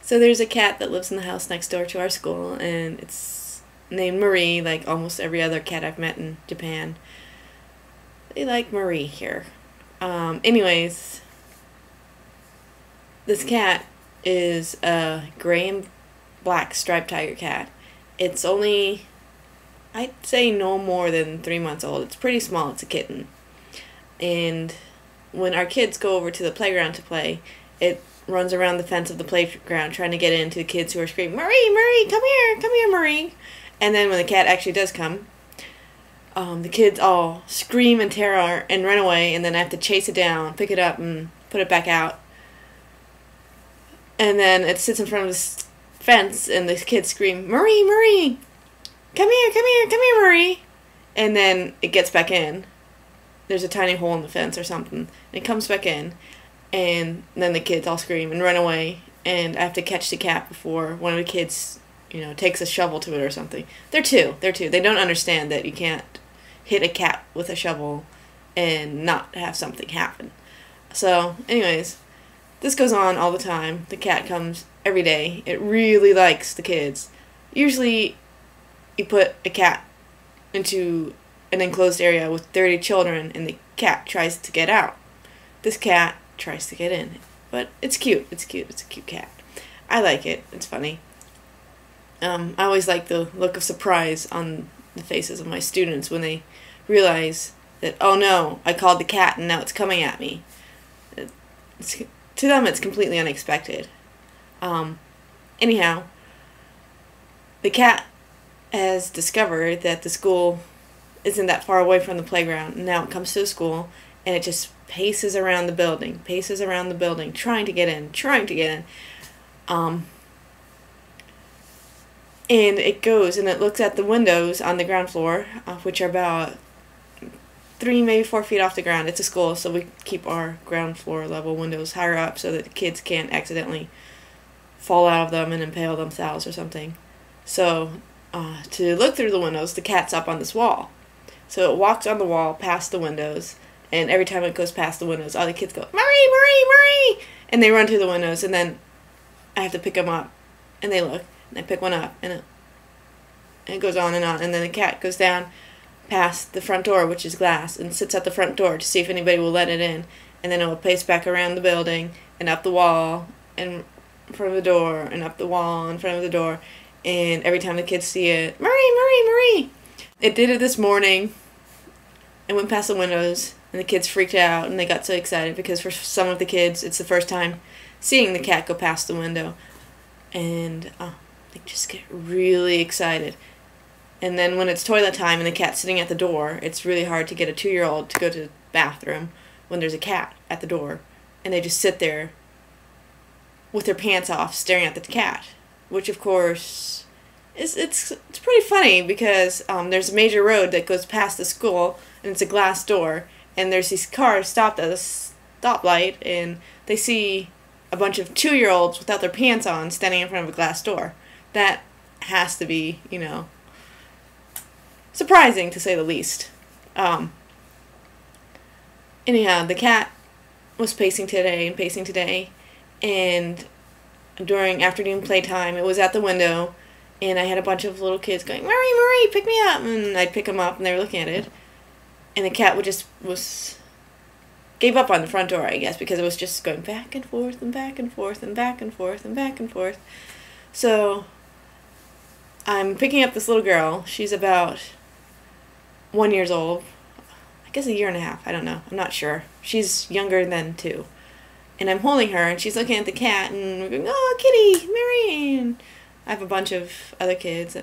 So there's a cat that lives in the house next door to our school, and it's named Marie, like almost every other cat I've met in Japan. They like Marie here. Anyways, this cat is a gray and black striped tiger cat. It's only, I'd say, no more than 3 months old. It's pretty small. It's a kitten. And when our kids go over to the playground to play, it runs around the fence of the playground trying to get into the kids who are screaming, Marie, Marie, come here, Marie. And then when the cat actually does come, the kids all scream in terror and run away, and then I have to chase it down, pick it up, and put it back out. And then it sits in front of this fence, and the kids scream, Marie, Marie, come here, Marie. And then it gets back in. There's a tiny hole in the fence or something. And it comes back in, and then the kids all scream and run away, and I have to catch the cat before one of the kids, takes a shovel to it or something. They're two. They don't understand that you can't hit a cat with a shovel and not have something happen. So, anyways, this goes on all the time. The cat comes every day. It really likes the kids. Usually, you put a cat into an enclosed area with 30 children, and the cat tries to get out. This cat tries to get in. But it's cute. It's a cute cat. I like it. It's funny. I always like the look of surprise on the faces of my students when they realize that, oh no, I called the cat and now it's coming at me. To them, it's completely unexpected. Anyhow, the cat has discovered that the school isn't that far away from the playground. And now it comes to the school, and it just paces around the building, trying to get in. And it goes and it looks at the windows on the ground floor, which are about 3, maybe 4 feet off the ground. It's a school, so we keep our ground floor level windows higher up so that the kids can't accidentally fall out of them and impale themselves or something. So, to look through the windows, the cat's up on this wall. So it walks on the wall past the windows, and every time it goes past the windows, all the kids go, Marie, Marie, Marie! And they run through the windows, and then I have to pick them up. And they look, and I pick one up, and it goes on, and then the cat goes down past the front door, which is glass, and sits at the front door to see if anybody will let it in. And then it will pace back around the building, and up the wall, and in front of the door, and up the wall, in front of the door. And every time the kids see it, Marie, Marie, Marie! It did it this morning. It went past the windows, and the kids freaked out, and they got so excited because for some of the kids, it's the first time seeing the cat go past the window. And they just get really excited. And then when it's toilet time and the cat's sitting at the door, it's really hard to get a 2-year-old to go to the bathroom when there's a cat at the door. And they just sit there with their pants off staring at the cat. Which, of course, it's pretty funny because there's a major road that goes past the school, and it's a glass door, and there's these cars stopped at a stoplight, and they see a bunch of 2-year-olds without their pants on standing in front of a glass door. That has to be, surprising to say the least. Anyhow, the cat was pacing today, and during afternoon playtime, it was at the window, and I had a bunch of little kids going, Marie, Marie, pick me up, and I'd pick them up, and they were looking at it, and the cat gave up on the front door, I guess, because it was just going back and forth, and back and forth, and back and forth, and back and forth. So, I'm picking up this little girl. She's about 1 year old, I guess 1.5 years, I don't know, I'm not sure. She's younger than 2. And I'm holding her, and she's looking at the cat, and we're going, oh, kitty, Mary. And I have a bunch of other kids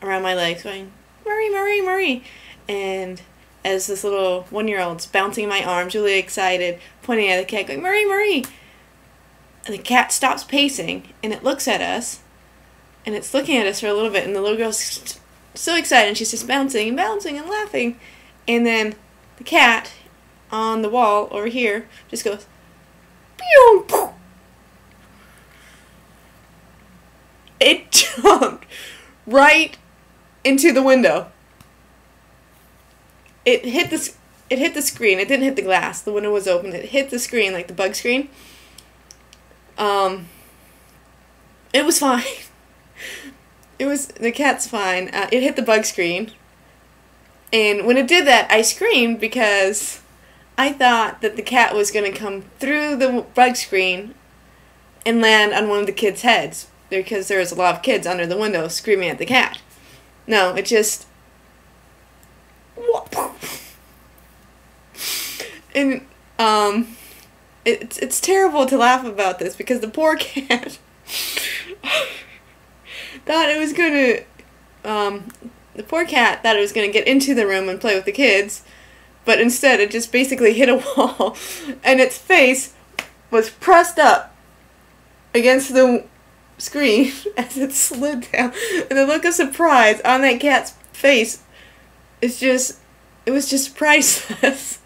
around my legs going, Marie, Marie, Marie. And as this little 1-year-old's bouncing in my arms, really excited, pointing at the cat, going, Marie, Marie. And the cat stops pacing, and it looks at us, and it's looking at us for a little bit, and the little girl's so excited, and she's just bouncing and bouncing and laughing. And then the cat on the wall over here just goes, pew, poof. It jumped right into the window. It hit the screen. It didn't hit the glass. The window was open. It hit the screen, like the bug screen. It was fine. The cat's fine. It hit the bug screen. And when it did that, I screamed because I thought that the cat was going to come through the bug screen and land on one of the kids' heads, because there was a lot of kids under the window screaming at the cat. No, it just... And, it's terrible to laugh about this because the poor cat thought it was going to, the poor cat thought it was going to get into the room and play with the kids, but instead it just basically hit a wall, and its face was pressed up against the screen as it slid down, and the look of surprise on that cat's face is just, it was just priceless.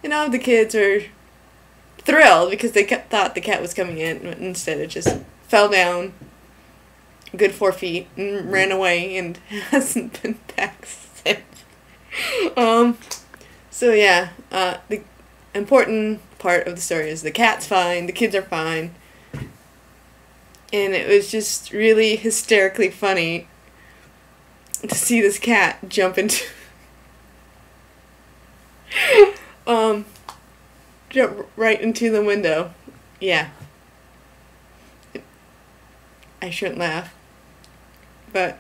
And all of the kids were thrilled because they thought the cat was coming in, but instead it just fell down a good 4 feet and ran away and hasn't been back since. So yeah, the important part of the story is the cat's fine, the kids are fine, and it was just really hysterically funny to see this cat jump into jump right into the window. Yeah. I shouldn't laugh, but